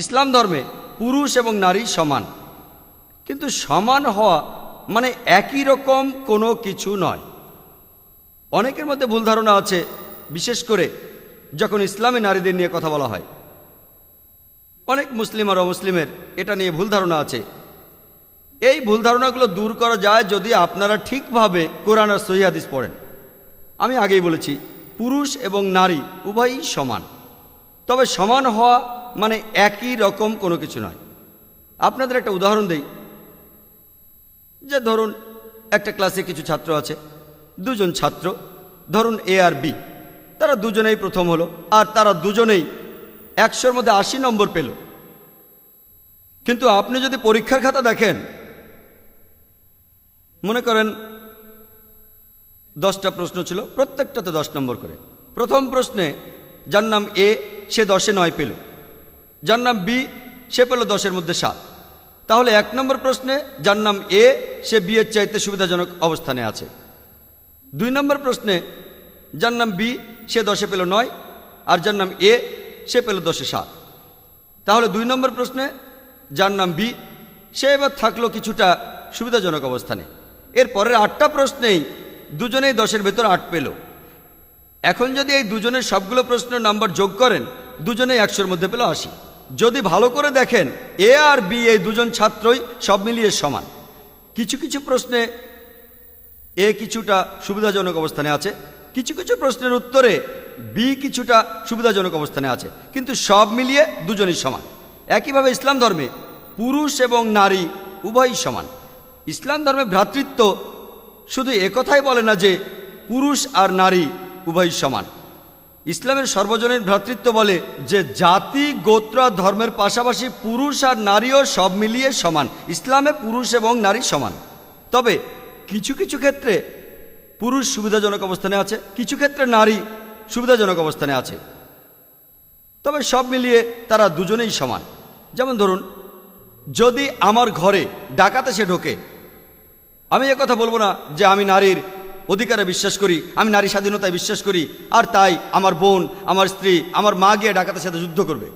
ইসলাম ধর্মে পুরুষ এবং নারী সমান, কিন্তু সমান হওয়া মানে একই রকম কোনো কিছু নয়। অনেকের মধ্যে ভুল ধারণা আছে, বিশেষ করে যখন ইসলামে নারীদের নিয়ে কথা বলা হয়। অনেক মুসলিম আর অমুসলিমের এটা নিয়ে ভুল ধারণা আছে। এই ভুল ধারণাগুলো দূর করা যায় যদি আপনারা ঠিকভাবে কোরআন আর সহিহ হাদিস পড়েন। আমি আগেই বলেছি, পুরুষ এবং নারী উভয়ই সমান, তবে সমান হওয়া মানে একই রকম কোনো কিছু নয়। আপনাদের একটা উদাহরণ দেই, যে ধরুন একটা ক্লাসে কিছু ছাত্র আছে, দুজন ছাত্র, ধরুন এ আর বি, তারা দুজনেই প্রথম হলো, আর তারা দুজনেই 100-র মধ্যে 80 নম্বর পেল। কিন্তু আপনি যদি পরীক্ষার খাতা দেখেন, মনে করেন 10টা প্রশ্ন ছিল, প্রত্যেকটাতে 10 নম্বর করে। প্রথম প্রশ্নে যার নাম এ, সে 10-এ 9 পেল, যার নাম বি, সে পেল 10-এর মধ্যে 7। তাহলে 1 নম্বর প্রশ্নে যার নাম এ, সে বি এর চাইতে সুবিধাজনক অবস্থানে আছে। 2 নম্বর প্রশ্নে যার নাম বি, সে 10-এ পেল 9, আর যার নাম এ, সে পেল 10-এ 7। তাহলে 2 নম্বর প্রশ্নে যার নাম বি, সে এবার থাকলো কিছুটা সুবিধাজনক অবস্থানে। এর পরের 8টা প্রশ্নেই দুজনেই 10-এর ভেতর 8 পেল। এখন যদি এই দুজনের সবগুলো প্রশ্নের নাম্বার যোগ করেন, দুজনেই 100-র মধ্যে পেল 80। যদি ভালো করে দেখেন, এ আর বি এই দুজন ছাত্রই সব মিলিয়ে সমান। কিছু কিছু প্রশ্নে এ কিছুটা সুবিধাজনক অবস্থানে আছে, কিছু কিছু প্রশ্নের উত্তরে বি কিছুটা সুবিধাজনক অবস্থানে আছে, কিন্তু সব মিলিয়ে দুজনই সমান। একইভাবে ইসলাম ধর্মে পুরুষ এবং নারী উভয়ই সমান। ইসলাম ধর্মে ভ্রাতৃত্ব শুধু একথাই বলে না যে পুরুষ আর নারী উভয়ই সমান। ইসলামের সর্বজনীন ভ্রাতৃত্ব বলে যে জাতি, গোত্র আর ধর্মের পাশাপাশি পুরুষ আর নারীও সব মিলিয়ে সমান। ইসলামে পুরুষ এবং নারী সমান, তবে কিছু কিছু ক্ষেত্রে পুরুষ সুবিধাজনক অবস্থানে আছে, কিছু ক্ষেত্রে নারী সুবিধাজনক অবস্থানে আছে, তবে সব মিলিয়ে তারা দুজনেই সমান। যেমন ধরুন, যদি আমার ঘরে ডাকাত এসে ঢোকে, আমি একথা বলবো না যে আমি নারীর অধিকারে বিশ্বাস করি, আমি নারী স্বাধীনতায় বিশ্বাস করি, আর তাই আমার বোন, আমার স্ত্রী, আমার মা গিয়ে ডাকাতের সাথে যুদ্ধ করবে।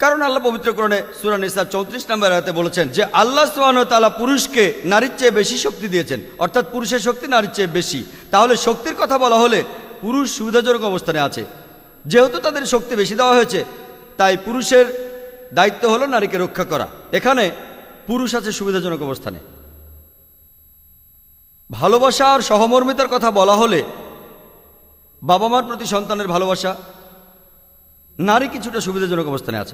কারণ আল্লাহ পবিত্র কোরআনে সূরা নিসা 34 নম্বর আয়াতে বলেছেন যে আল্লাহ সুবহানাহু ওয়া তাআলা পুরুষকে নারীর চেয়ে বেশি শক্তি দিয়েছেন, অর্থাৎ পুরুষের শক্তি নারীর চেয়ে বেশি। তাহলে শক্তির কথা বলা হলে পুরুষ সুবিধাজনক অবস্থানে আছে। যেহেতু তাদের শক্তি বেশি দেওয়া হয়েছে, তাই পুরুষের দায়িত্ব হলো নারীকে রক্ষা করা। এখানে পুরুষ আছে সুবিধাজনক অবস্থানে। ভালোবাসা আর সহমর্মিতার কথা বলা হলে বাবা মার প্রতি সন্তানের ভালোবাসা, নারী কিছুটা সুবিধাজনক অবস্থানে আছে।